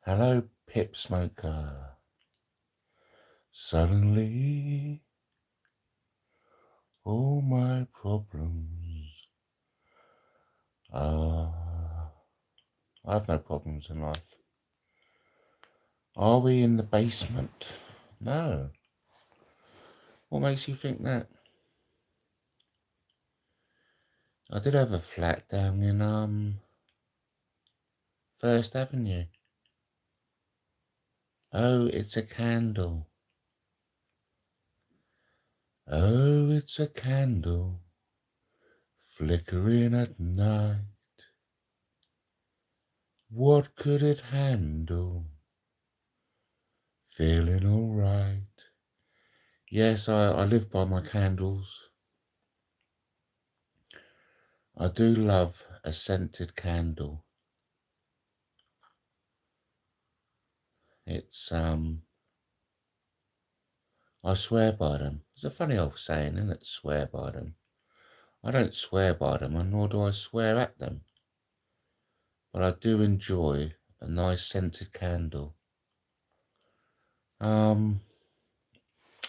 Hello, Pip Smoker. Suddenly, all my problems are... I have no problems in life. Are we in the basement? No. What makes you think that? I did have a flat down in First Avenue. Oh, it's a candle. Oh, it's a candle flickering at night. What could it handle? Feeling alright. Yes, I live by my candles. I do love a scented candle. It's I swear by them. It's a funny old saying, isn't it? Swear by them. I don't swear by them, and nor do I swear at them. But I do enjoy a nice scented candle. A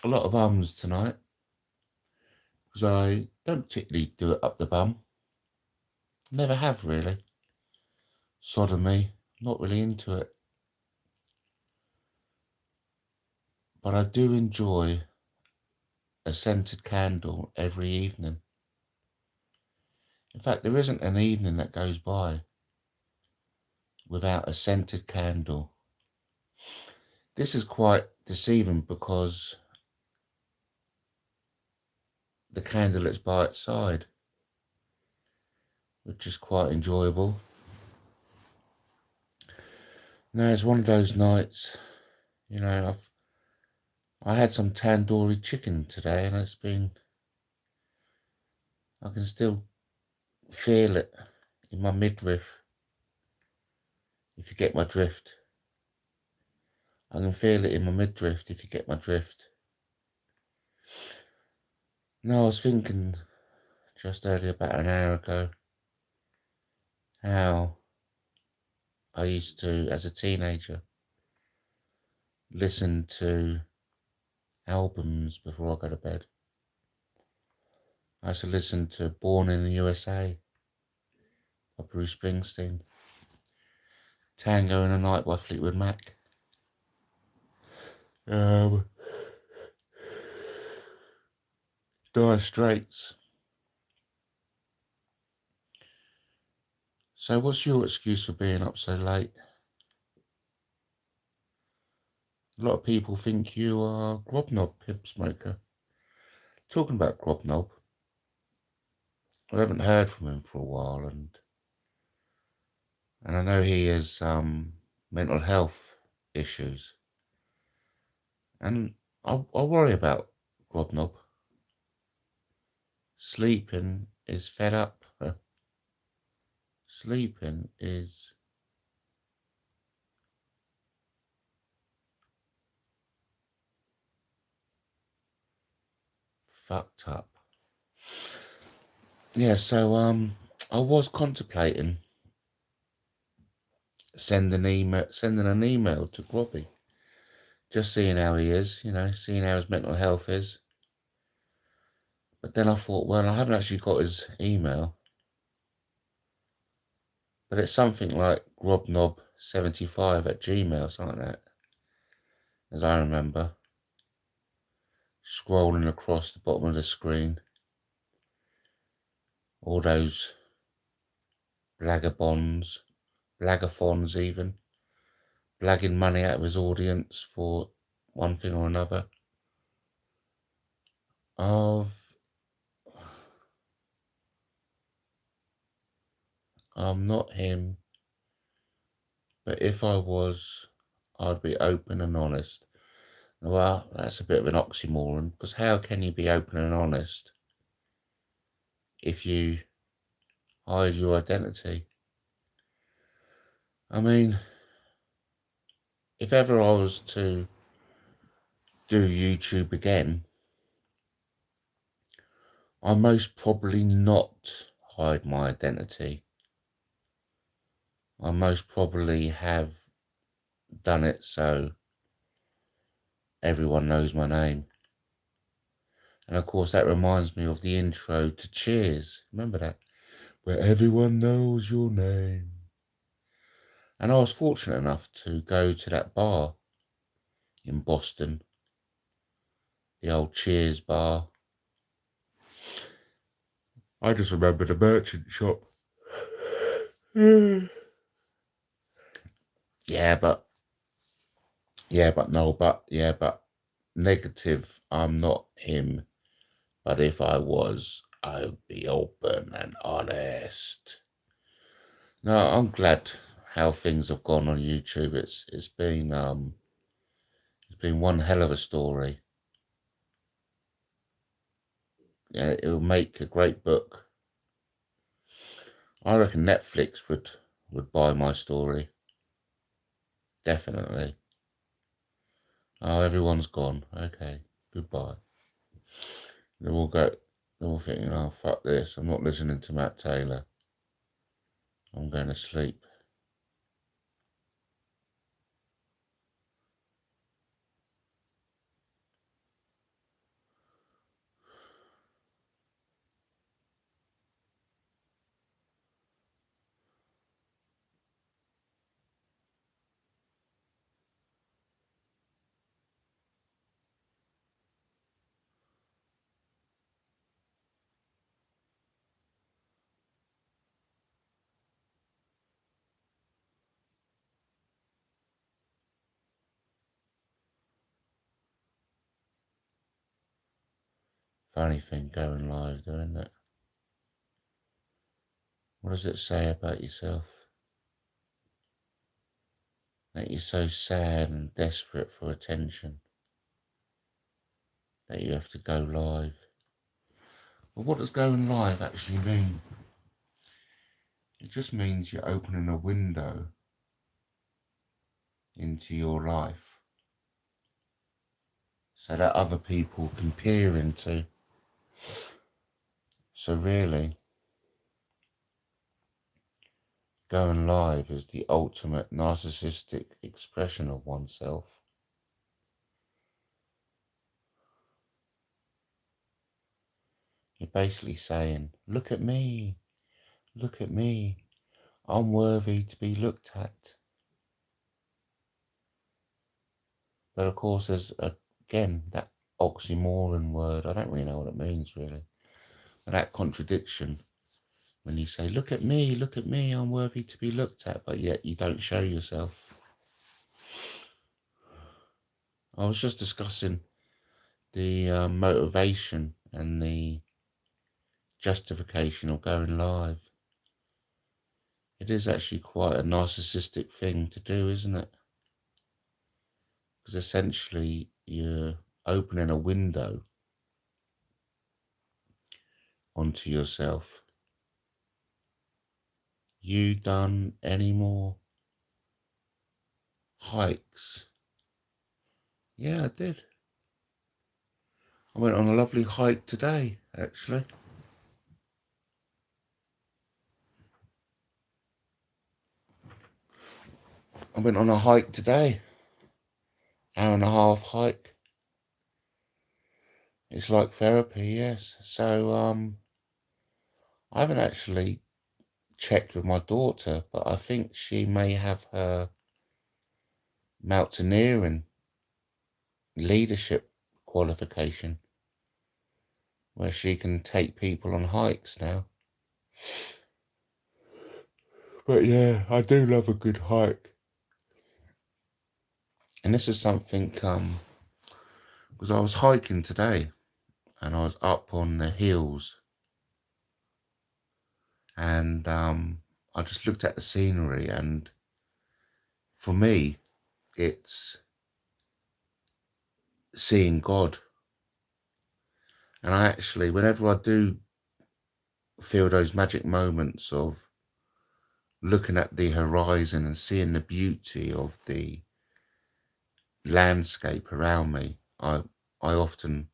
lot of ums tonight, because I don't particularly do it up the bum. Never have really. Sodomy, not really into it. But I do enjoy a scented candle every evening. In fact, there isn't an evening that goes by without a scented candle. This is quite deceiving because the candle is by its side, which is quite enjoyable. Now, it's one of those nights, you know, I had some tandoori chicken today, and I can still feel it in my midriff, if you get my drift. I can feel it in my midriff, if you get my drift. No, I was thinking just earlier, about an hour ago, how I used to, as a teenager, listen to albums before I go to bed. I used to listen to Born in the USA by Bruce Springsteen, Tango in the Night by Fleetwood Mac, Dire Straits. So what's your excuse for being up so late? A lot of people think you are Grobnob, Pip Smoker. Talking about Grobnob, I haven't heard from him for a while, and I know he has mental health issues, and I worry about Grobnob. Sleeping is fed up. Sleeping is fucked up. Yeah, so I was contemplating sending an email to Grobby, just seeing how he is, seeing how his mental health is. But then I thought, well, I haven't actually got his email, but it's something like grobnob75@gmail, something like that, as I remember. Scrolling across the bottom of the screen, all those blagathons even, blagging money out of his audience for one thing or another. I'm not him, but if I was, I'd be open and honest. Well, that's a bit of an oxymoron, because how can you be open and honest if you hide your identity? I mean, if ever I was to do YouTube again, I most probably not hide my identity. I most probably have done it so everyone knows my name. And of course that reminds me of the intro to Cheers. Remember that? Where everyone knows your name. And I was fortunate enough to go to that bar in Boston, the old Cheers bar. I just remember the merchant shop. but negative, I'm not him. But if I was, I'd be open and honest. No, I'm glad how things have gone on YouTube. It's been one hell of a story. Yeah, it'll make a great book. I reckon Netflix would buy my story. Definitely. Oh, everyone's gone. Okay, goodbye. They're all thinking, oh, fuck this. I'm not listening to Matt Taylor. I'm going to sleep. Funny thing going live, though, isn't it? What does it say about yourself? That you're so sad and desperate for attention that you have to go live. Well, what does going live actually mean? It just means you're opening a window into your life so that other people can peer into. So really, going live is the ultimate narcissistic expression of oneself. You're basically saying, look at me, I'm worthy to be looked at. But of course there's, again, that oxymoron word. I don't really know what it means really. But that contradiction, when you say, look at me, I'm worthy to be looked at, but yet you don't show yourself. I was just discussing the motivation and the justification of going live. It is actually quite a narcissistic thing to do, isn't it? Because essentially you're opening a window onto yourself. You done any more hikes? Yeah, I did. I went on a lovely hike today, actually. I went on a hike today. Hour-and-a-half hike. It's like therapy, yes. So, I haven't actually checked with my daughter, but I think she may have her mountaineering leadership qualification where she can take people on hikes now. But yeah, I do love a good hike. And this is something, because I was hiking today and I was up on the hills and I just looked at the scenery, and for me, it's seeing God. And I actually, whenever I do feel those magic moments of looking at the horizon and seeing the beauty of the landscape around me, I often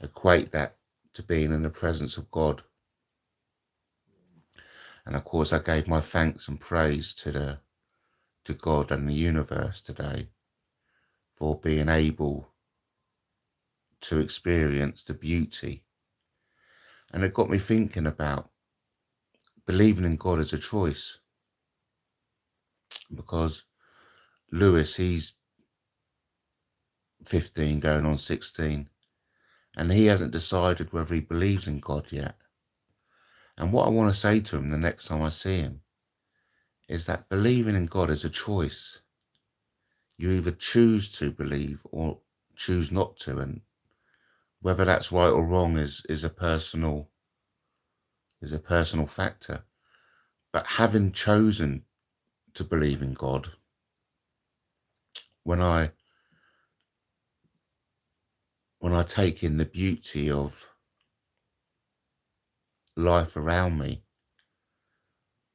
equate that to being in the presence of God. And of course I gave my thanks and praise to to God and the universe today for being able to experience the beauty. And it got me thinking about believing in God as a choice, because Lewis, he's 15 going on 16, and he hasn't decided whether he believes in God yet. And what I want to say to him the next time I see him is that believing in God is a choice. You either choose to believe or choose not to, and whether that's right or wrong is a personal factor. But having chosen to believe in God, when I take in the beauty of life around me,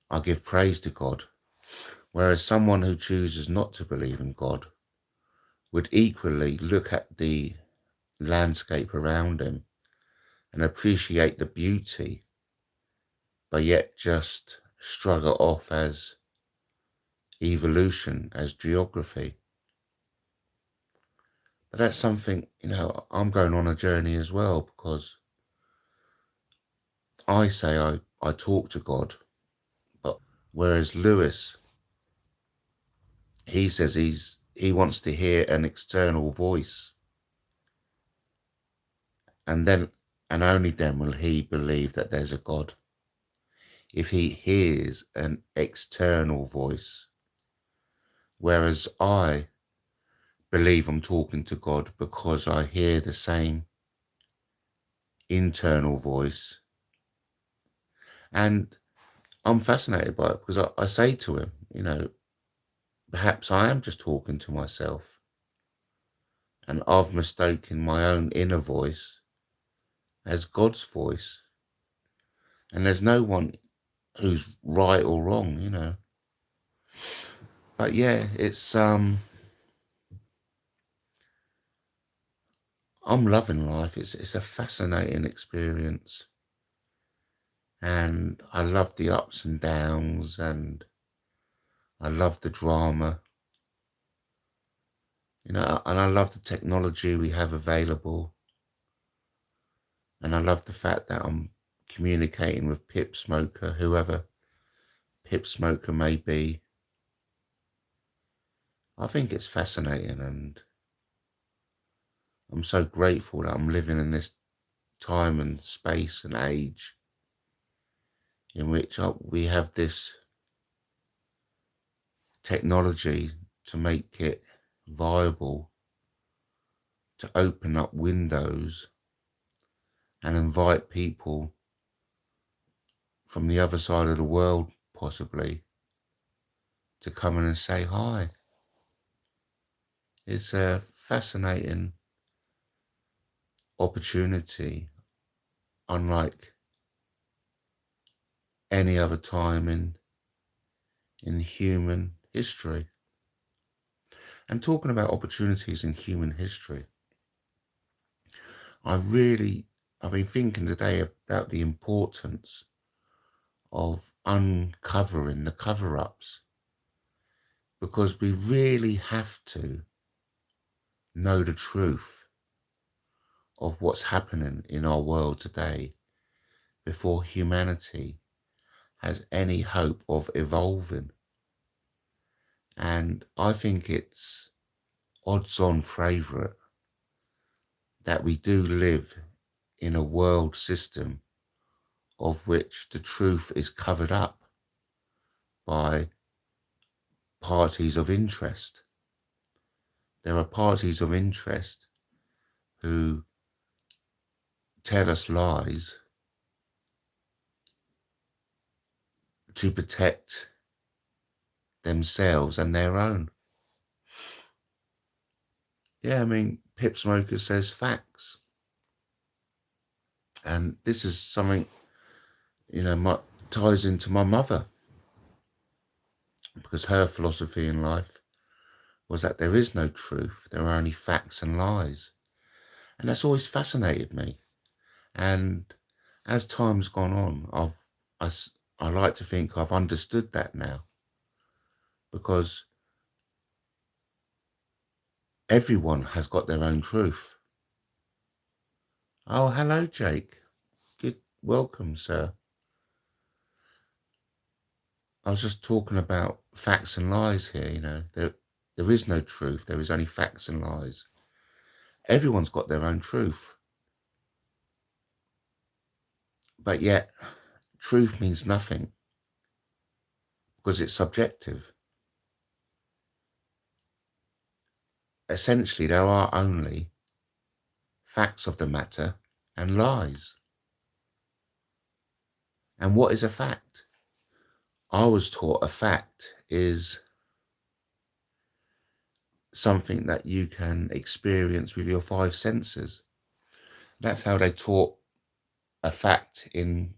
I give praise to God. Whereas someone who chooses not to believe in God would equally look at the landscape around him and appreciate the beauty, but yet just shrug it off as evolution, as geography. But that's something, I'm going on a journey as well, because I say I talk to God, but whereas Lewis, he says he wants to hear an external voice, and only then will he believe that there's a God. If he hears an external voice, whereas I believe I'm talking to God because I hear the same internal voice. And I'm fascinated by it, because I say to him, perhaps I am just talking to myself, and I've mistaken my own inner voice as God's voice. And there's no one who's right or wrong. But yeah, it's I'm loving life. It's a fascinating experience, and I love the ups and downs, and I love the drama, and I love the technology we have available, and I love the fact that I'm communicating with Pip Smoker, whoever Pip Smoker may be. I think it's fascinating, and I'm so grateful that I'm living in this time and space and age in which we have this technology to make it viable to open up windows and invite people from the other side of the world, possibly, to come in and say hi. It's a fascinating opportunity, unlike any other time in human history. And talking about opportunities in human history, I've been thinking today about the importance of uncovering the cover-ups, because we really have to know the truth of what's happening in our world today before humanity has any hope of evolving. And I think it's odds-on favourite that we do live in a world system of which the truth is covered up by parties of interest. There are parties of interest who tell us lies to protect themselves and their own. Yeah, I mean, Pip Smoker says facts. And this is something, ties into my mother, because her philosophy in life was that there is no truth, there are only facts and lies. And that's always fascinated me. And as time's gone on, I like to think I've understood that now, because Everyone has got their own truth. Oh, hello, Jake. Good, welcome, sir. I was just talking about facts and lies here, you know. There is no truth. There is only facts and lies. Everyone's got their own truth. But yet, truth means nothing because it's subjective. Essentially, there are only facts of the matter and lies. And what is a fact? I was taught a fact is something that you can experience with your five senses. That's how they taught a fact in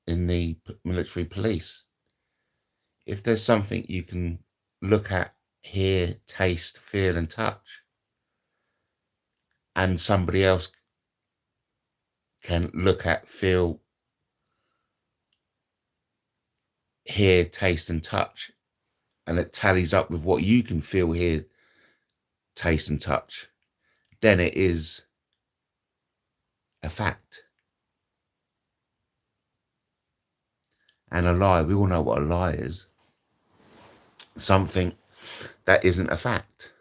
the military police. If there's something you can look at, hear, taste, feel and touch, and somebody else can look at, feel, hear, taste and touch, and it tallies up with what you can feel, hear, taste and touch, then it is a fact. And a lie, we all know what a lie is. Something that isn't a fact.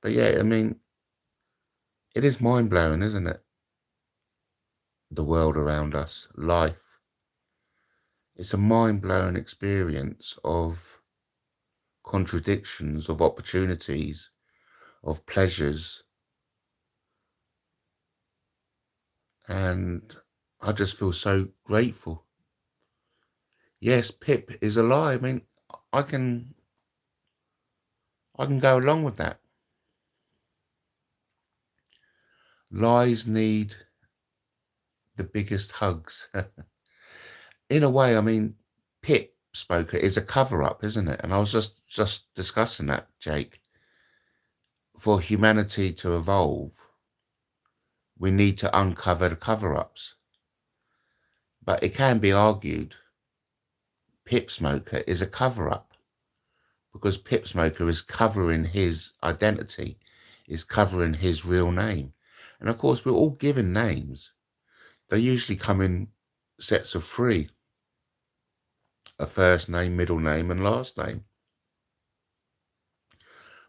But yeah, I mean, it is mind-blowing, isn't it? The world around us, life. It's a mind-blowing experience of contradictions, of opportunities, of pleasures. And I just feel so grateful. Yes, Pip is a lie. I mean, I can go along with that. Lies need the biggest hugs. In a way, I mean, Pip Smoker is a cover-up, isn't it? And I was just discussing that, Jake. For humanity to evolve, we need to uncover the cover-ups. But it can be argued Pip Smoker is a cover-up because Pip Smoker is covering his identity, is covering his real name. And of course, we're all given names. They usually come in sets of three: a first name, middle name, and last name.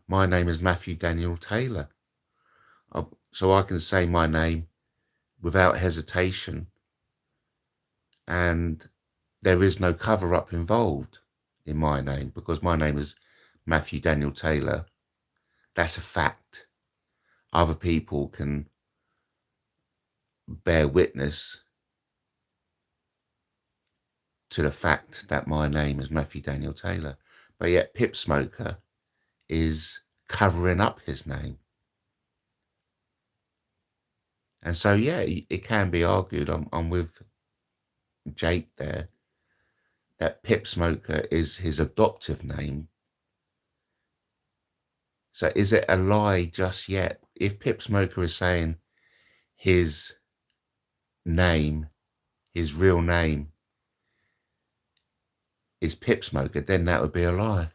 My name is Matthew Daniel Taylor. So I can say my name without hesitation, and there is no cover-up involved in my name because my name is Matthew Daniel Taylor. That's a fact. Other people can bear witness to the fact that my name is Matthew Daniel Taylor, but yet Pip Smoker is covering up his name. And so, yeah, it can be argued, I'm with Jake there, that Pip Smoker is his adoptive name. So is it a lie just yet? If Pip Smoker is saying his name, his real name is Pip Smoker, then that would be a lie.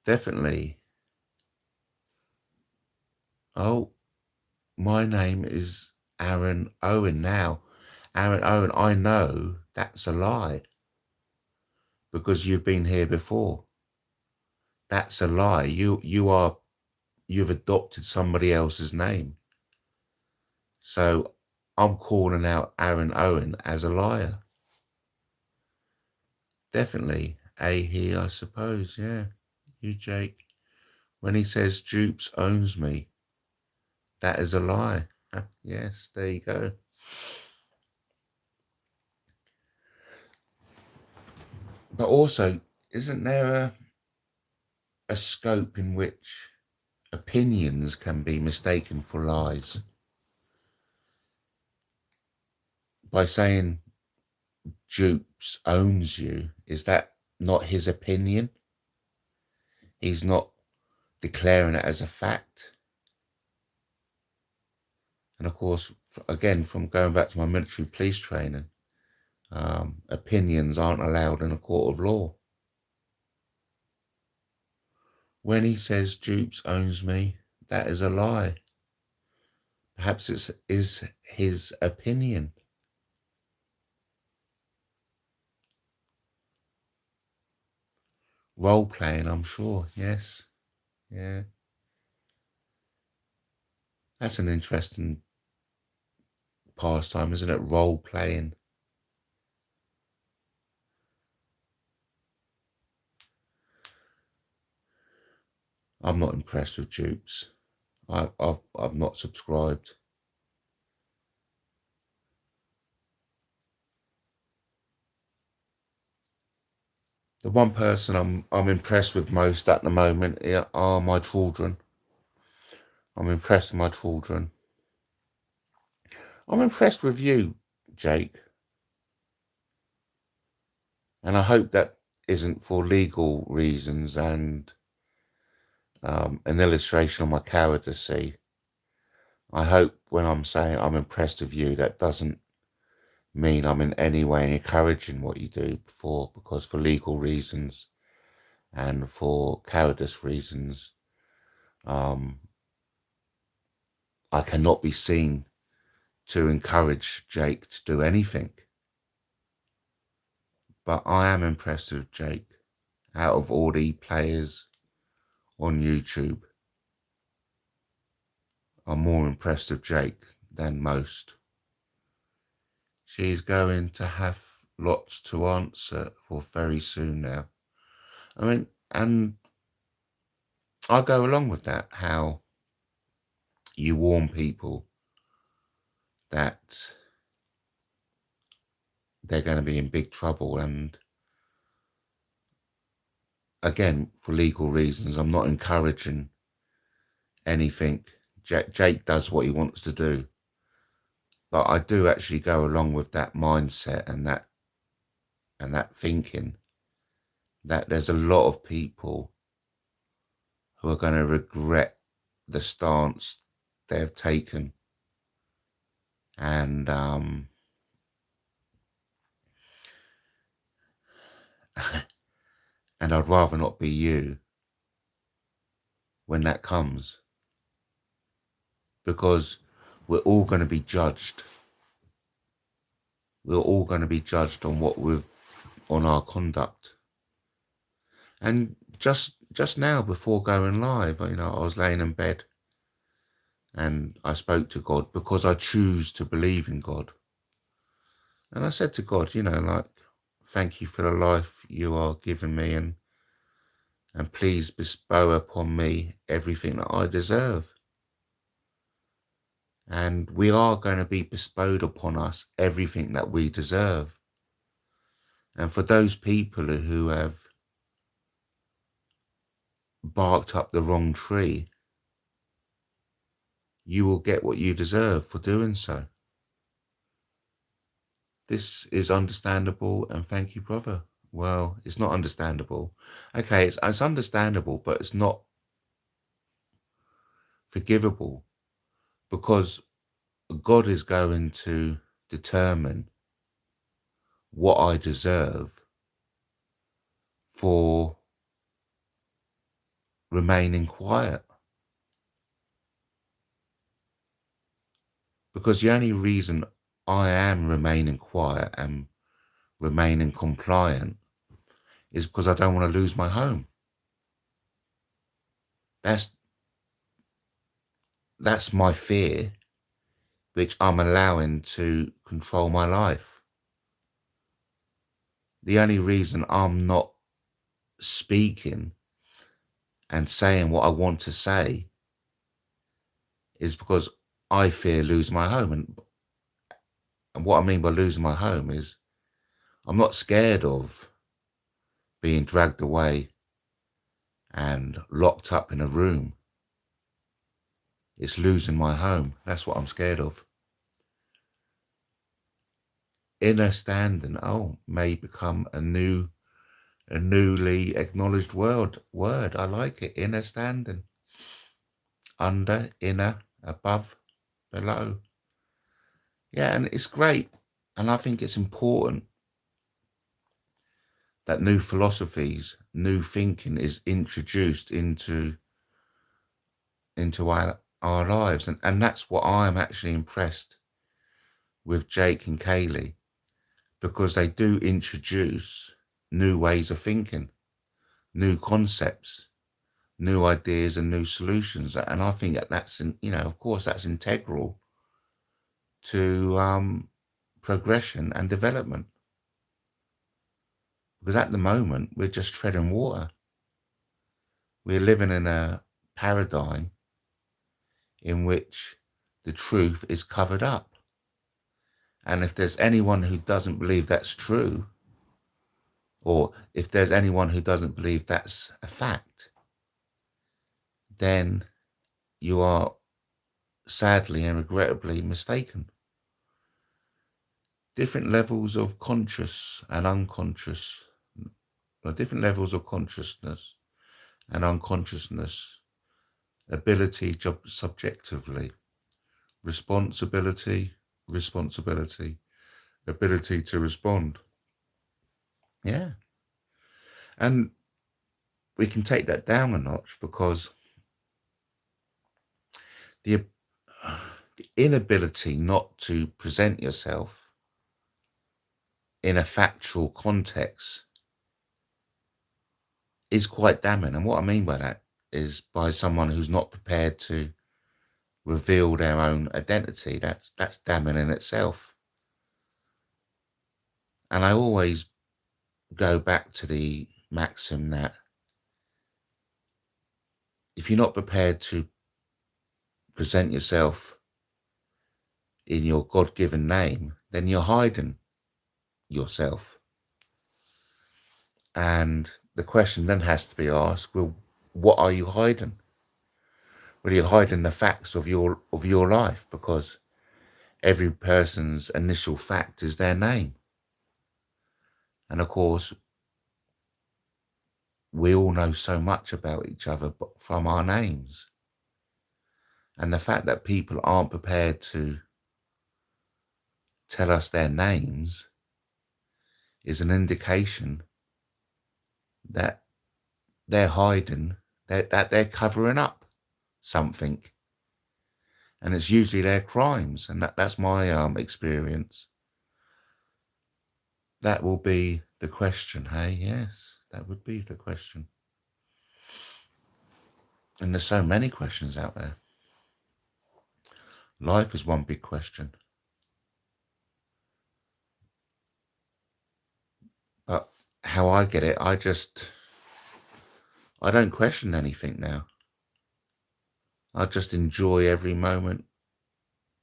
Definitely. Oh, my name is Aaron Owen now. Aaron Owen, I know that's a lie because you've been here before. That's a lie. You've adopted somebody else's name. So I'm calling out Aaron Owen as a liar. Definitely he, I suppose. Yeah, you, Jake. When he says Dupes owns me, that is a lie. Yes, there you go. But also, isn't there a scope in which opinions can be mistaken for lies? By saying Dupes owns you, is that not his opinion? He's not declaring it as a fact. And of course, again, from going back to my military police training, opinions aren't allowed in a court of law. When he says Dupes owns me, that is a lie. Perhaps it is his opinion. Role playing, I'm sure. Yes. Yeah. That's an interesting pastime, isn't it? Role playing. I'm not impressed with Dupes. I've not subscribed. The one person I'm impressed with most at the moment are my children. I'm impressed with my children. I'm impressed with you, Jake. And I hope that isn't for legal reasons and an illustration of my cowardice. I hope when I'm saying I'm impressed with you, that doesn't mean I'm in any way encouraging what you do because for legal reasons and for cowardice reasons, I cannot be seen to encourage Jake to do anything. But I am impressed with Jake. Out of all the players on YouTube, I'm more impressed with Jake than most. She's going to have lots to answer for very soon now. I mean, and I go along with that, how you warn people that they're going to be in big trouble. And again, for legal reasons, I'm not encouraging anything. Jake does what he wants to do. But I do actually go along with that mindset and that thinking that there's a lot of people who are going to regret the stance they've taken. And and I'd rather not be you when that comes, because we're all going to be judged. We're all going to be judged on on our conduct. And just now before going live, I was laying in bed and I spoke to God because I choose to believe in God. And I said to God, like, thank you for the life you are giving me, and please bestow upon me everything that I deserve. And we are going to be bestowed upon us everything that we deserve. And for those people who have barked up the wrong tree, you will get what you deserve for doing so. This is understandable, and thank you, brother. Well, it's not understandable. Okay, it's understandable, but it's not forgivable, because God is going to determine what I deserve for remaining quiet. Because the only reason I am remaining quiet and remaining compliant is because I don't want to lose my home. That's my fear, which I'm allowing to control my life. The only reason I'm not speaking and saying what I want to say is because I fear losing my home. And what I mean by losing my home is I'm not scared of being dragged away and locked up in a room. It's losing my home. That's what I'm scared of. Inner standing, may become a newly acknowledged word. I like it. Inner standing. Under, inner, above, below. Yeah, and it's great. And I think it's important that new philosophies, new thinking is introduced into our lives. And that's what I'm actually impressed with Jake and Kaylee, because they do introduce new ways of thinking, new concepts, new ideas and new solutions. And I think that's, of course, that's integral to progression and development. Because at the moment, we're just treading water. We're living in a paradigm in which the truth is covered up. And if there's anyone who doesn't believe that's true, or if there's anyone who doesn't believe that's a fact, then you are sadly and regrettably mistaken. Different levels of conscious and unconscious, or different levels of consciousness and unconsciousness, ability subjectively, responsibility, ability to respond. Yeah. And we can take that down a notch, because the inability not to present yourself in a factual context is quite damning. And what I mean by that is by someone who's not prepared to reveal their own identity. That's damning in itself. And I always go back to the maxim that if you're not prepared to present yourself in your God-given name, then you're hiding yourself. And the question then has to be asked, well, what are you hiding? Well, you're hiding the facts of your life, because every person's initial fact is their name. And of course, we all know so much about each other from our names. And the fact that people aren't prepared to tell us their names is an indication that they're hiding, that they're covering up something. And it's usually their crimes. And that's my experience. That will be the question, hey? Yes, that would be the question. And there's so many questions out there. Life is one big question. But how I get it, I don't question anything now. I just enjoy every moment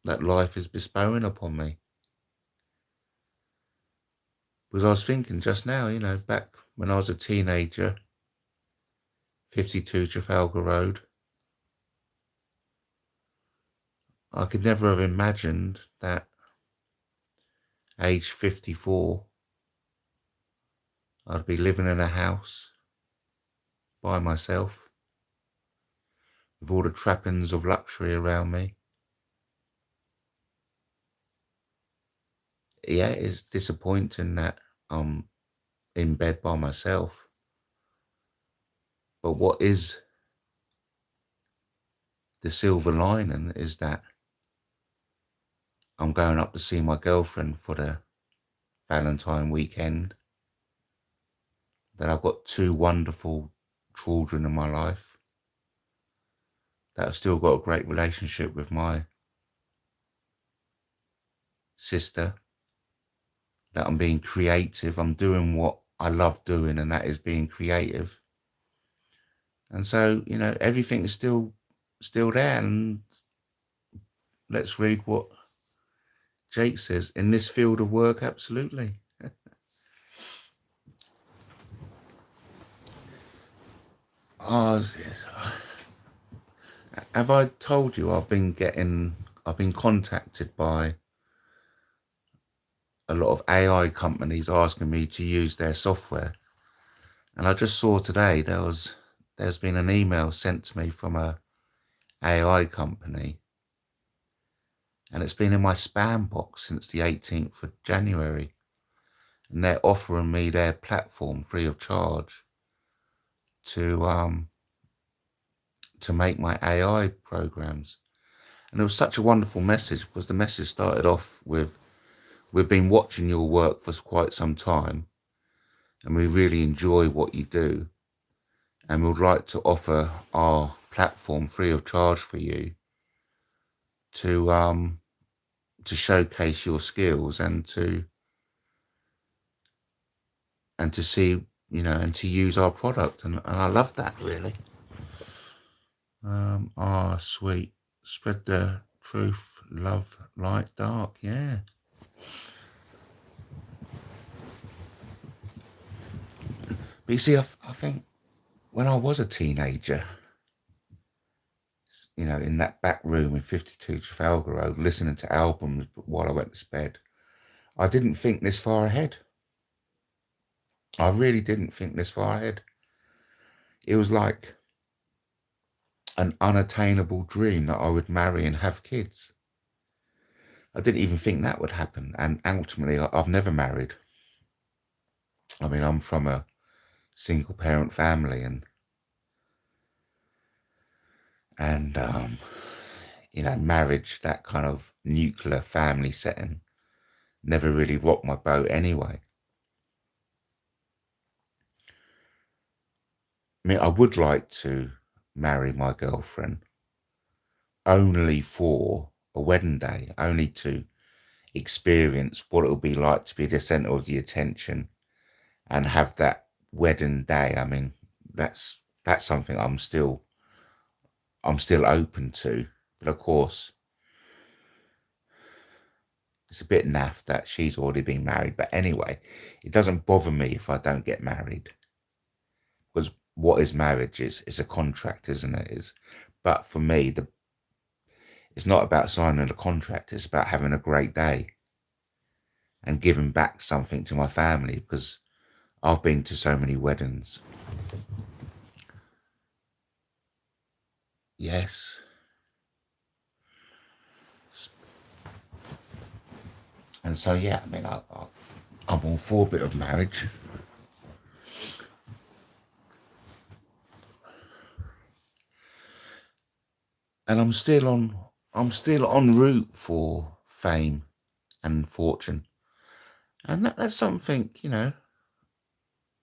that life is bestowing upon me. Because I was thinking just now, back when I was a teenager, 52 Trafalgar Road, I could never have imagined that age 54, I'd be living in a house by myself with all the trappings of luxury around me. Yeah, it's disappointing that I'm in bed by myself. But what is the silver lining is that I'm going up to see my girlfriend for the Valentine weekend, that I've got 2 wonderful children in my life, that I've still got a great relationship with my sister, that I'm being creative, I'm doing what I love doing, and that is being creative. And so, everything is still there. And let's read what Jake says. In this field of work, absolutely. Have I told you I've been contacted by a lot of AI companies asking me to use their software? And I just saw today there's been an email sent to me from a AI company, and it's been in my spam box since the 18th of January. and they're offering me their platform free of charge to make my AI programs. And it was such a wonderful message, because the message started off with, we've been watching your work for quite some time, and we really enjoy what you do, and we'd like to offer our platform free of charge for you to showcase your skills and to see, and to use our product. And I love that, really. Sweet. Spread the truth, love, light, dark. Yeah. But you see, I think when I was a teenager, in that back room in 52 Trafalgar Road, listening to albums while I went to bed, I didn't think this far ahead. I really didn't think this far ahead. It was like an unattainable dream that I would marry and have kids. I didn't even think that would happen. And ultimately, I've never married. I mean, I'm from a single parent family, and marriage, that kind of nuclear family setting, never really rocked my boat anyway. I mean, I would like to marry my girlfriend only for a wedding day, only to experience what it'll be like to be the center of the attention and have that wedding day. I mean, that's something I'm still open to. But of course, it's a bit naff that she's already been married. But anyway, it doesn't bother me if I don't get married, because what is marriage is a contract, isn't it? But for me, it's not about signing a contract. It's about having a great day and giving back something to my family, because I've been to so many weddings. Yes. And so, yeah, I mean, I'm all for a bit of marriage. And I'm still en route for fame and fortune. And that's something,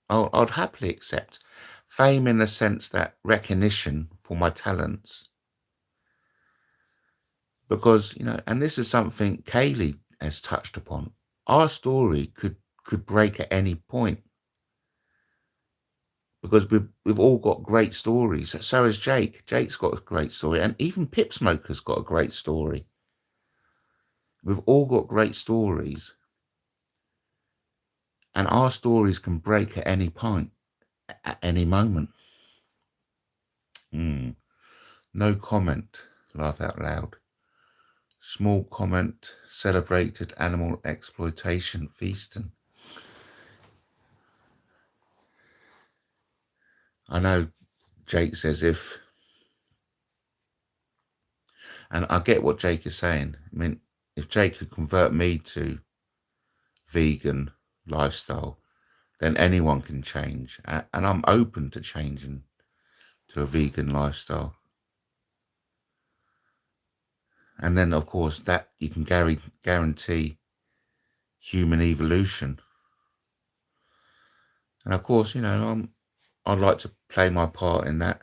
I'd happily accept. Fame in the sense that recognition for my talents. Because, and this is something Kaylee has touched upon. Our story could break at any point, because we've all got great stories. So has Jake. Jake's got a great story, and even Pip Smoker's got a great story. We've all got great stories, and our stories can break at any point, at any moment. No comment. Laugh out loud. Small comment. Celebrated animal exploitation feasting. I know Jake says if, and I get what Jake is saying. I mean, if Jake could convert me to vegan lifestyle, then anyone can change. And I'm open to changing to a vegan lifestyle. And then, of course, that you can guarantee human evolution. And of course, I'd like to play my part in that.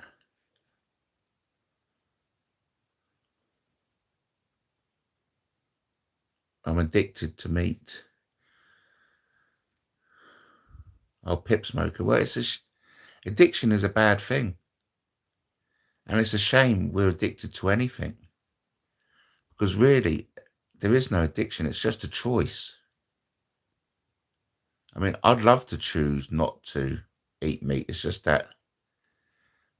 I'm addicted to meat. Oh, Pip Smoker. Well, addiction is a bad thing. And it's a shame we're addicted to anything. Because really, there is no addiction. It's just a choice. I mean, I'd love to choose not to eat meat. It's just that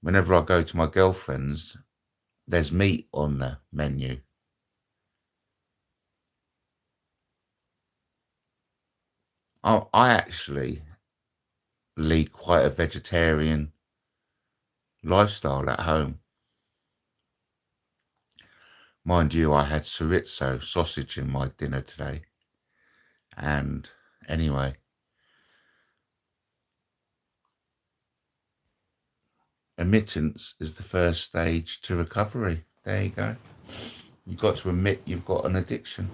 whenever I go to my girlfriend's, there's meat on the menu. I actually lead quite a vegetarian lifestyle at home. Mind you, I had chorizo sausage in my dinner today. And anyway, admittance is the first stage to recovery. There you go. You've got to admit you've got an addiction.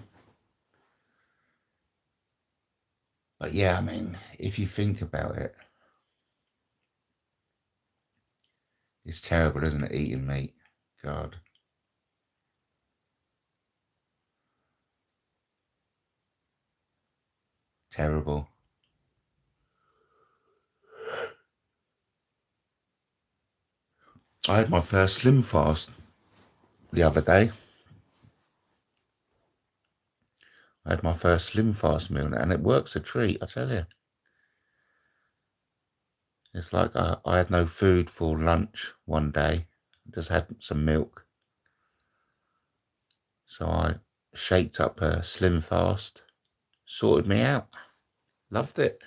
But yeah, I mean, if you think about it, it's terrible, isn't it, eating meat? God. Terrible. I had my first slim fast the other day. I had my first slim fast meal, and it works a treat, I tell you. It's like I had no food for lunch one day, just had some milk. So I shaked up a slim fast, sorted me out. Loved it.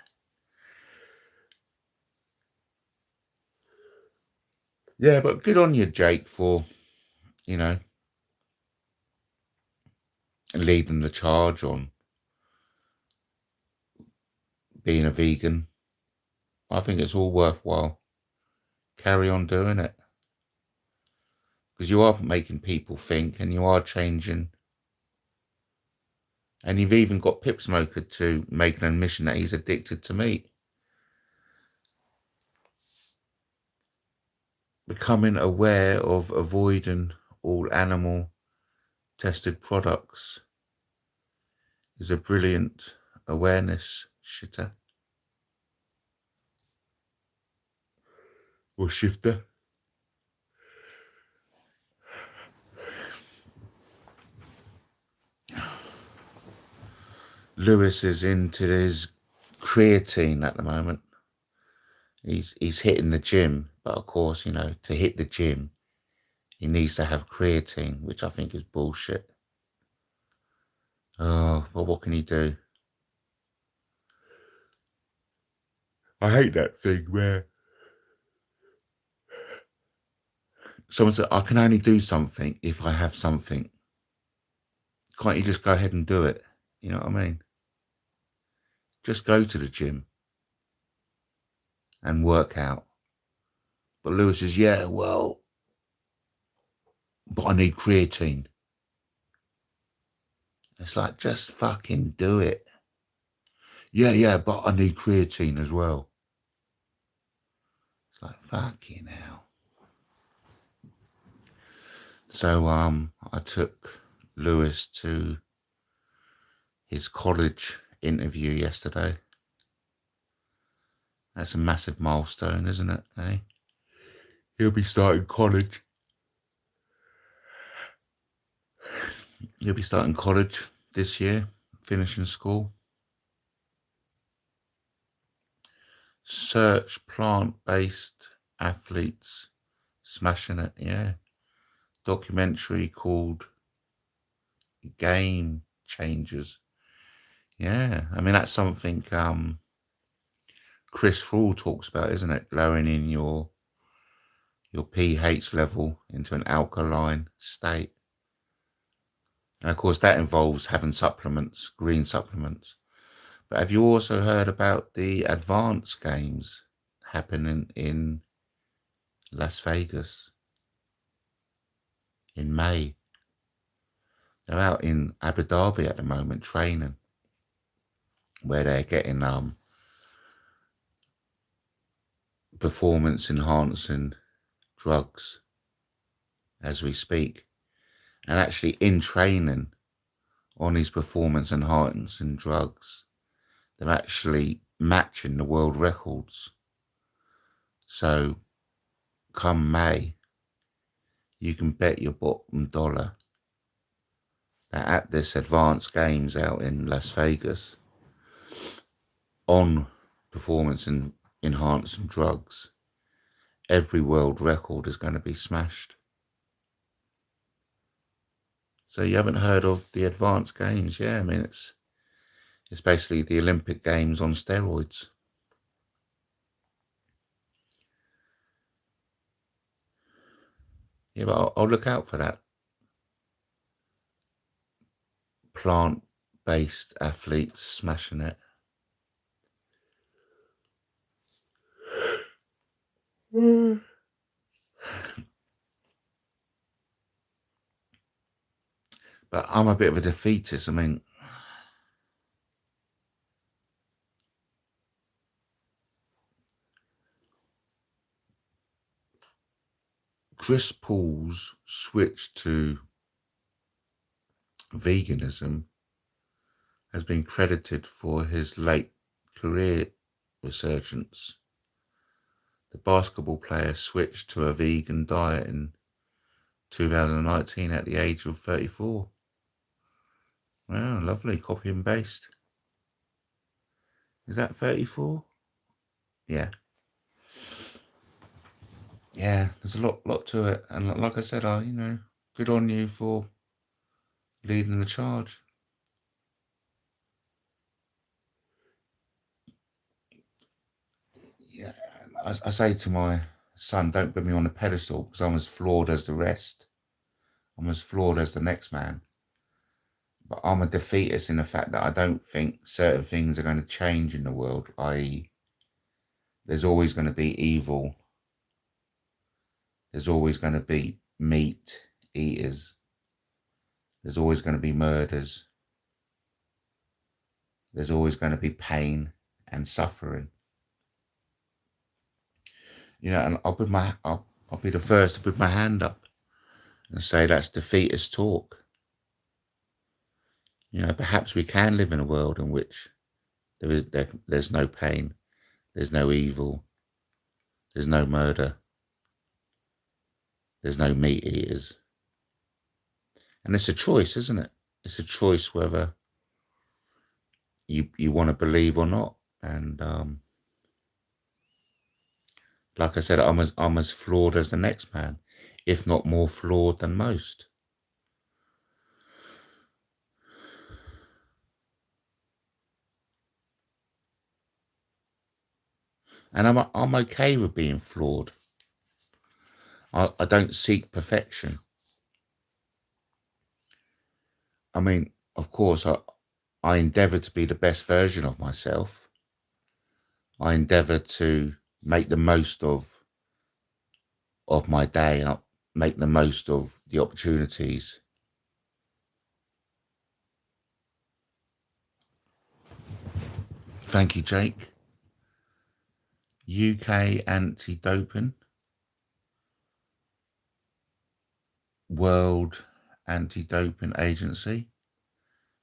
Yeah, but good on you, Jake, for, you know, leading the charge on being a vegan. I think it's all worthwhile. Carry on doing it. Because you are making people think, and you are changing. And you've even got Pip Smoker to make an admission that he's addicted to meat. Becoming aware of avoiding all animal tested products is a brilliant awareness shitter. Or shifter. Lewis is into his creatine at the moment. He's hitting the gym, but of course, you know, to hit the gym, he needs to have creatine, which I think is bullshit. Oh, but what can you do? I hate that thing where someone said, I can only do something if I have something. Can't you just go ahead and do it? You know what I mean? Just go to the gym and work out. But Lewis says, yeah, well, but I need creatine. It's like, just fucking do it. Yeah, but I need creatine as well. It's like, fucking hell. So I took Lewis to his college interview yesterday. That's a massive milestone, isn't it? Eh? He'll be starting college. He'll be starting college this year, finishing school. Search plant-based athletes smashing it, yeah. Documentary called Game Changers. Yeah, I mean, that's something Chris Frawl talks about, isn't it? Lowering in your pH level into an alkaline state. And of course, that involves having supplements, green supplements. But have you also heard about the advanced games happening in Las Vegas in May? They're out in Abu Dhabi at the moment training, where they're getting performance enhancing drugs as we speak. And actually in training on these performance enhancing drugs, they're actually matching the world records. So come May, you can bet your bottom dollar that at this advanced games out in Las Vegas on performance and enhancing drugs, every world record is going to be smashed. So you haven't heard of the advanced games? Yeah, I mean, it's basically the Olympic Games on steroids. Yeah, but I'll look out for that. Plant-based athletes smashing it. But I'm a bit of a defeatist. I mean, Chris Paul's switch to veganism has been credited for his late career resurgence. The basketball player switched to a vegan diet in 2019 at the age of 34. Wow, lovely, copy and paste. Is that 34? Yeah. Yeah, there's a lot to it. And like I said, good on you for leading the charge. Yeah, I say to my son, don't put me on a pedestal because I'm as flawed as the rest. I'm as flawed as the next man. But I'm a defeatist in the fact that I don't think certain things are going to change in the world, i.e. there's always going to be evil. There's always going to be meat eaters. There's always going to be murders. There's always going to be pain and suffering. And I'll be the first to put my hand up and say that's defeatist talk. Perhaps we can live in a world in which there's no pain, there's no evil, there's no murder, there's no meat eaters. And it's a choice, isn't it? It's a choice whether you want to believe or not. And like I said, I'm as flawed as the next man, if not more flawed than most. And I'm okay with being flawed. I don't seek perfection. I mean, of course, I endeavour to be the best version of myself. I endeavour to make the most of my day, make the most of the opportunities. Thank you, Jake. UK anti-doping, World Anti-Doping Agency,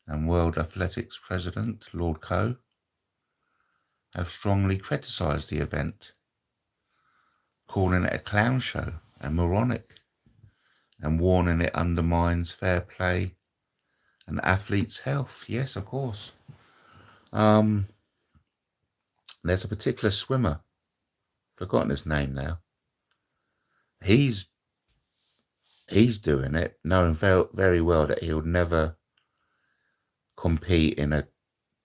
and World Athletics President Lord Coe have strongly criticised the event, calling it a clown show and moronic, and warning it undermines fair play and athletes' health. Yes, of course. There's a particular swimmer, forgotten his name now. He's doing it, knowing very well that he'll never compete in a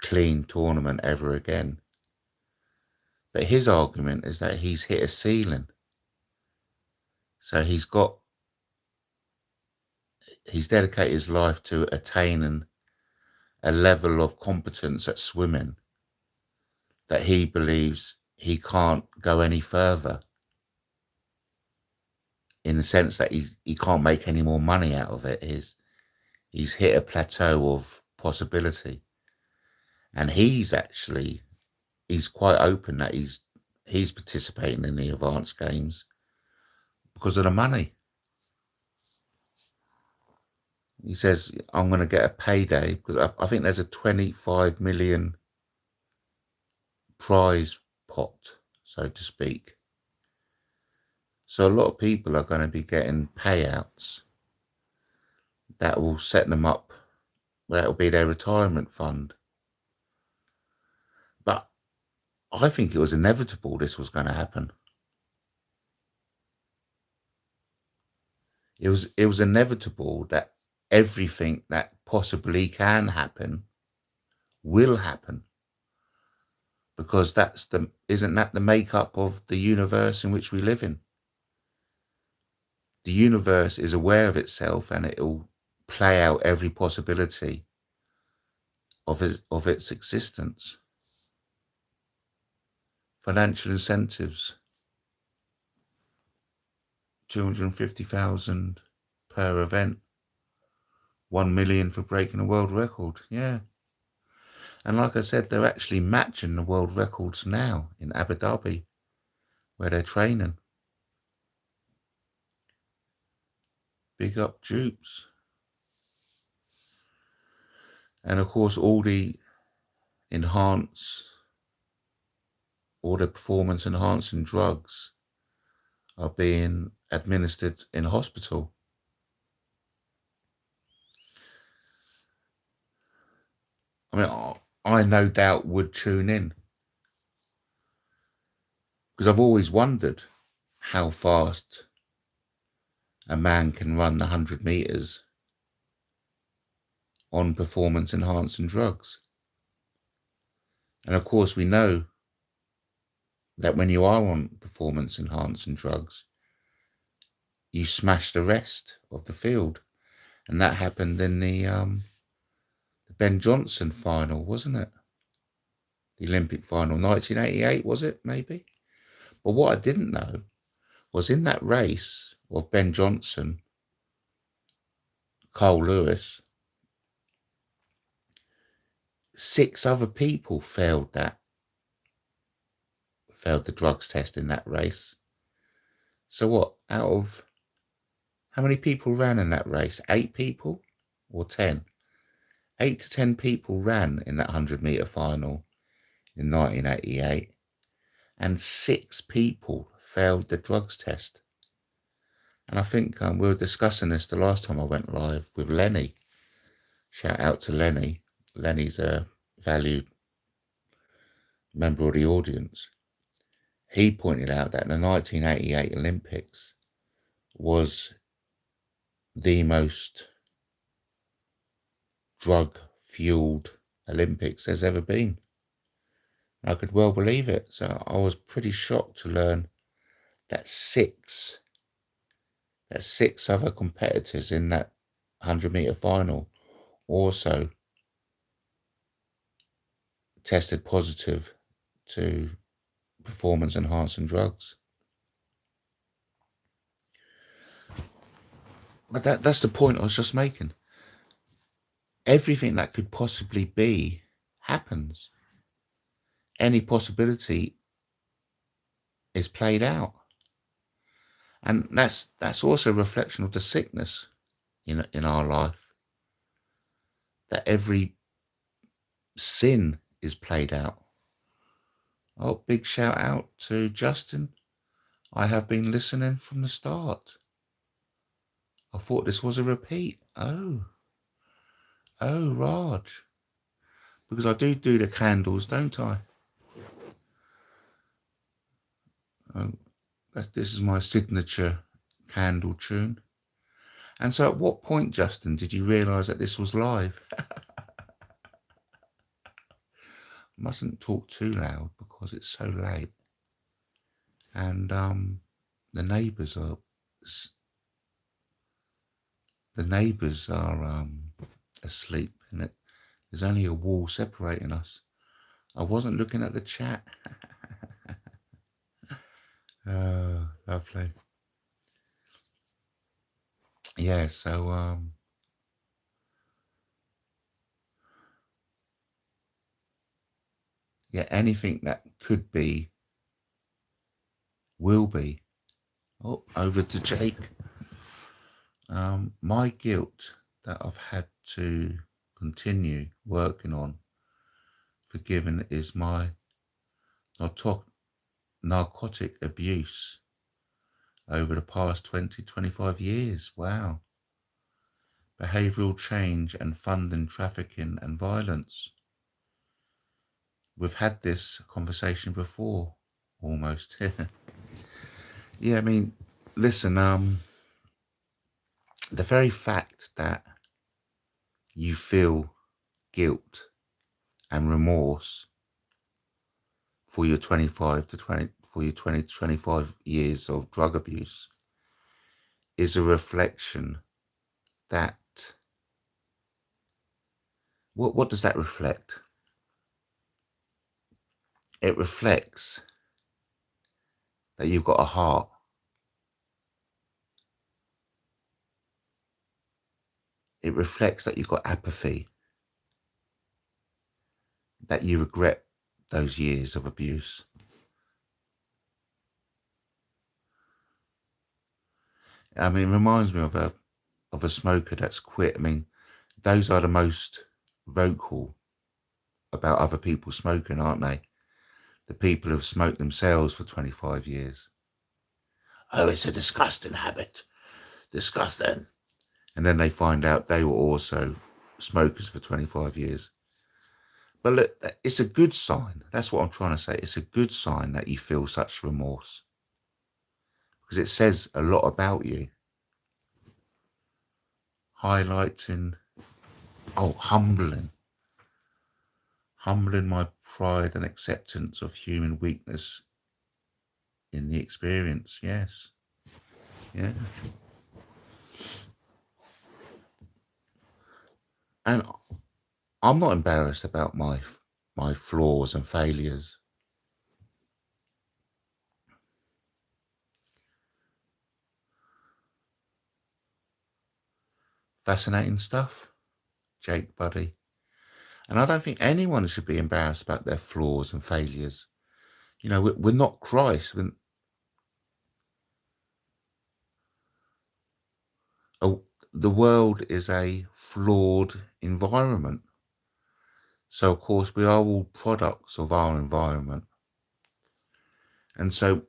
clean tournament ever again. But his argument is that he's hit a ceiling. So he's dedicated his life to attaining a level of competence at swimming that he believes he can't go any further, in the sense that he can't make any more money out of it. He's hit a plateau of possibility. And he's quite open that he's participating in the advanced games because of the money. He says, I'm going to get a payday, because I think there's a 25 million prize pot, so to speak. So a lot of people are going to be getting payouts that will set them up. That will be their retirement fund. But I think it was inevitable this was going to happen. It was inevitable that everything that possibly can happen will happen, because isn't that the makeup of the universe in which we live in? The universe is aware of itself, and it'll play out every possibility of its existence. Financial incentives, 250,000 per event, 1 million for breaking a world record. Yeah. And like I said, they're actually matching the world records now in Abu Dhabi, where they're training. Big up Dupes. And of course, all the performance enhancing drugs are being administered in hospital. I mean, I no doubt would tune in, because I've always wondered how fast a man can run the 100 meters on performance enhancing drugs. And of course, we know that when you are on performance enhancing drugs, you smash the rest of the field. And that happened in the Ben Johnson final, wasn't it? The Olympic final, 1988, was it, maybe? But what I didn't know was, in that race of Ben Johnson, Carl Lewis, 6 other people failed the drugs test in that race. So what, out of how many people ran in that race? 8 people or 10? 8 to 10 people ran in that 100-meter final in 1988, and 6 people failed the drugs test. And I think we were discussing this the last time I went live with Lenny. Shout out to Lenny. Lenny's a valued member of the audience. He pointed out that the 1988 Olympics was the most drug-fueled Olympics there's ever been. I could well believe it. So I was pretty shocked to learn that six other competitors in that 100-meter final also tested positive to performance enhancing drugs. But that's the point I was just making. Everything that could possibly be happens. Any possibility is played out. And that's also a reflection of the sickness in our life. That every sin is played out. Oh, big shout out to Justin. I have been listening from the start. I thought this was a repeat. Oh, Raj. Because I do the candles, don't I? This is my signature candle tune. And so at what point, Justin, did you realise that this was live? Mustn't talk too loud because it's so late. And the neighbours are asleep, and there's only a wall separating us. I wasn't looking at the chat. Oh, lovely. Yeah, so yeah, anything that could be will be. Oh, over to Jake. My guilt that I've had to continue working on forgiving is my narcotic abuse over the past 20-25 years. Wow. Behavioural change and funding trafficking and violence. We've had this conversation before, almost. Yeah, I mean, listen, the very fact that you feel guilt and remorse for your 20 to 25 years of drug abuse is a reflection that, what does that reflect? It reflects that you've got a heart. it reflects that you've got apathy, that you regret those years of abuse. I mean, it reminds me of a smoker that's quit. I mean, those are the most vocal about other people smoking, aren't they? The people who've smoked themselves for 25 years. Oh, it's a disgusting habit. Disgusting. And then they find out they were also smokers for 25 years. But look, it's a good sign. That's what I'm trying to say. It's a good sign that you feel such remorse, because it says a lot about you. Highlighting, humbling my pride and acceptance of human weakness in the experience. Yes. Yeah. And I'm not embarrassed about my flaws and failures. Fascinating stuff, Jake, buddy. And I don't think anyone should be embarrassed about their flaws and failures. You know, we're not Christ. The world is a flawed environment. So, of course, we are all products of our environment. And so,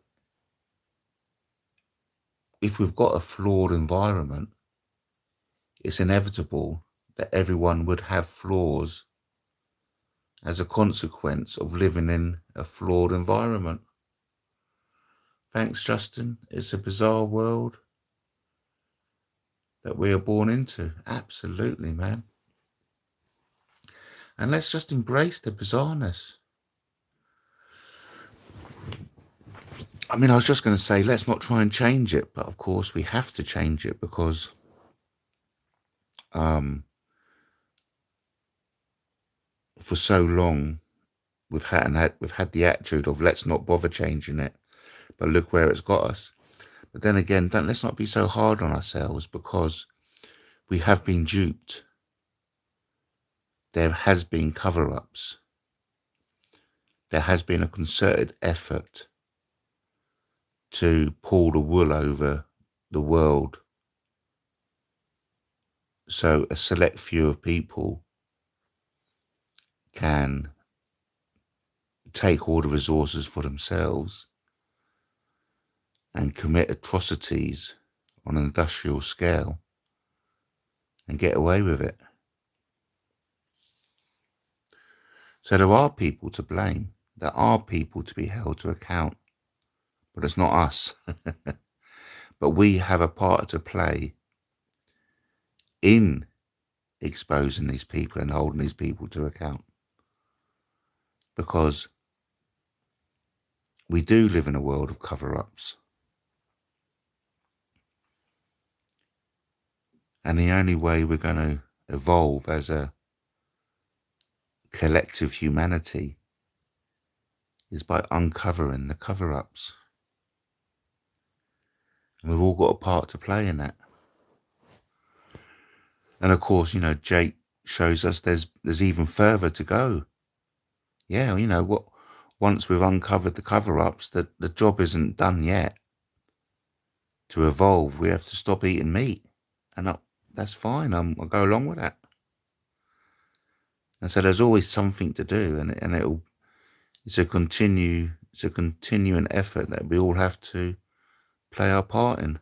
if we've got a flawed environment, it's inevitable that everyone would have flaws as a consequence of living in a flawed environment. Thanks, Justin. It's a bizarre world that we are born into. Absolutely, man. And let's just embrace the bizarreness. I mean, I was just going to say, let's not try and change it. But of course, we have to change it, because for so long, we've had the attitude of let's not bother changing it. But look where it's got us. But then again, let's not be so hard on ourselves, because we have been duped. There has been cover-ups. There has been a concerted effort to pull the wool over the world, so a select few of people can take all the resources for themselves and commit atrocities on an industrial scale and get away with it. So there are people to blame. There are people to be held to account, but it's not us. But we have a part to play in exposing these people and holding these people to account, because we do live in a world of cover-ups. And the only way we're going to evolve as a collective humanity is by uncovering the cover-ups. And we've all got a part to play in that. And of course, you know, Jake shows us there's even further to go. Yeah, you know what? Once we've uncovered the cover-ups, the job isn't done yet. To evolve, we have to stop eating meat, and that's fine. I'll go along with that. And so there's always something to do, and it's a continuing effort that we all have to play our part in.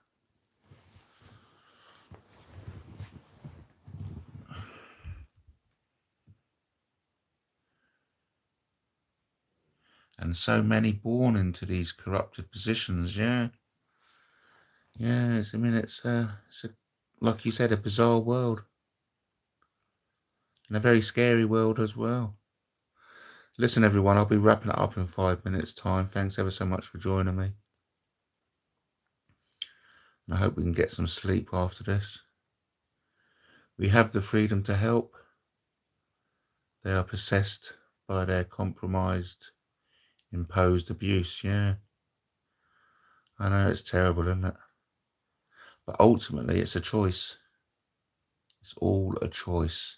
And so many born into these corrupted positions. Yeah. I mean, it's like you said, a bizarre world, and a very scary world as well. Listen, everyone, I'll be wrapping it up in 5 minutes' time. Thanks ever so much for joining me. And I hope we can get some sleep after this. We have the freedom to help. They are possessed by their compromised, imposed abuse. Yeah. I know it's terrible, isn't it? But ultimately, it's a choice. It's all a choice.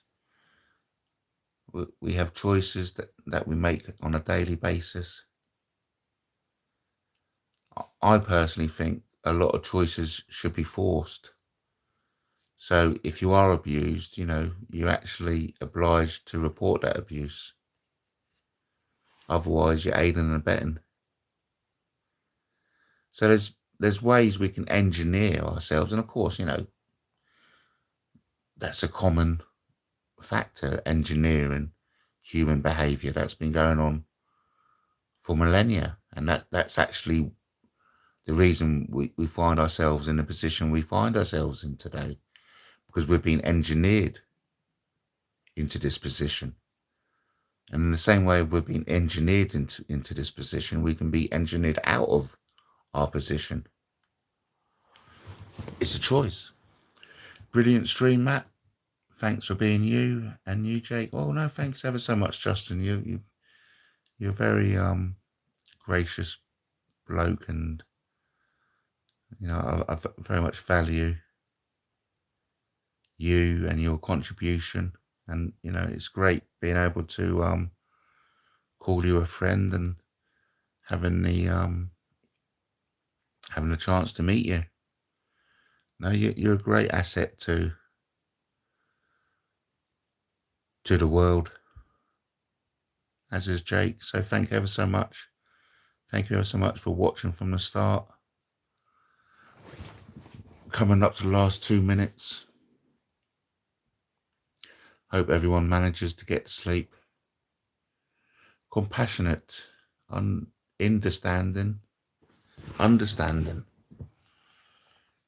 We have choices that we make on a daily basis. I personally think a lot of choices should be forced. So if you are abused, you're actually obliged to report that abuse. Otherwise, you're aiding and abetting. So there's ways we can engineer ourselves, and of course, that's a common factor, engineering human behavior. That's been going on for millennia, and that's actually the reason we find ourselves in the position we find ourselves in today, because we've been engineered into this position. And in the same way we've been engineered into this position, we can be engineered out of our position. It's a choice. Brilliant stream, Matt. Thanks for being you, and you, Jake. Oh no, thanks ever so much, Justin. You're a very gracious bloke, and I very much value you and your contribution. And it's great being able to call you a friend and having the chance to meet you. No, you're a great asset to the world, as is Jake. So thank you ever so much. Thank you ever so much for watching from the start. Coming up to the last 2 minutes. Hope everyone manages to get to sleep. Compassionate, understanding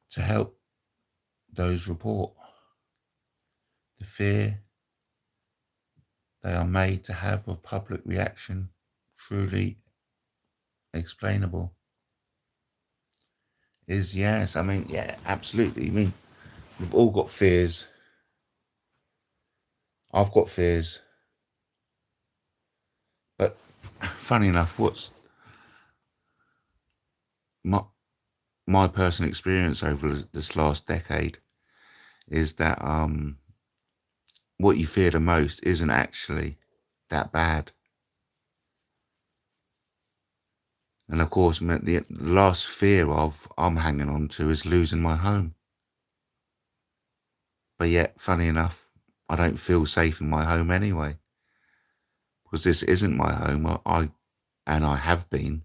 to help those report. The fear they are made to have of public reaction, truly explainable. Is yes, yeah, absolutely. We've all got fears. I've got fears. But funny enough, what's my personal experience over this last decade is that what you fear the most isn't actually that bad. And of course, the last fear I'm hanging on to is losing my home. But yet, funny enough, I don't feel safe in my home anyway, because this isn't my home. I have been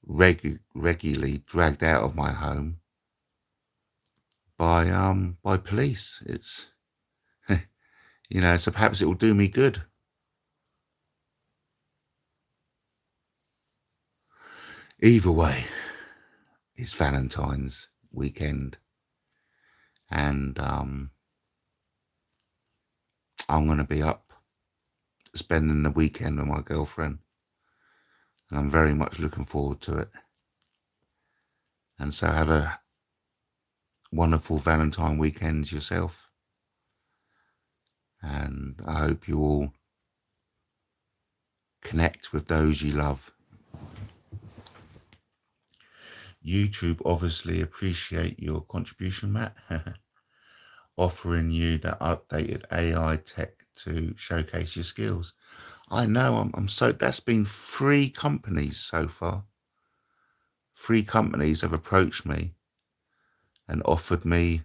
regularly dragged out of my home by police. It's so perhaps it will do me good. Either way, it's Valentine's weekend, and I'm going to be up spending the weekend with my girlfriend, and I'm very much looking forward to it. And so have a wonderful Valentine weekend yourself, and I hope you all connect with those you love. YouTube obviously appreciate your contribution, Matt, offering you that updated AI tech to showcase your skills. I know, that's been 3 companies so far. 3 companies have approached me and offered me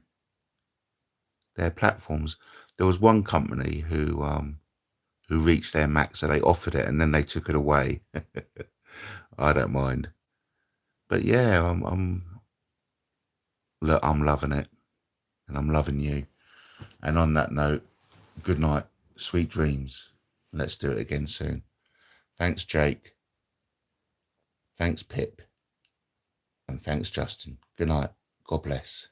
their platforms. There was one company who reached their max, so they offered it and then they took it away. I don't mind. But yeah, I'm loving it, and I'm loving you. And on that note, good night, sweet dreams. Let's do it again soon. Thanks, Jake. Thanks, Pip. And thanks, Justin. Good night. God bless.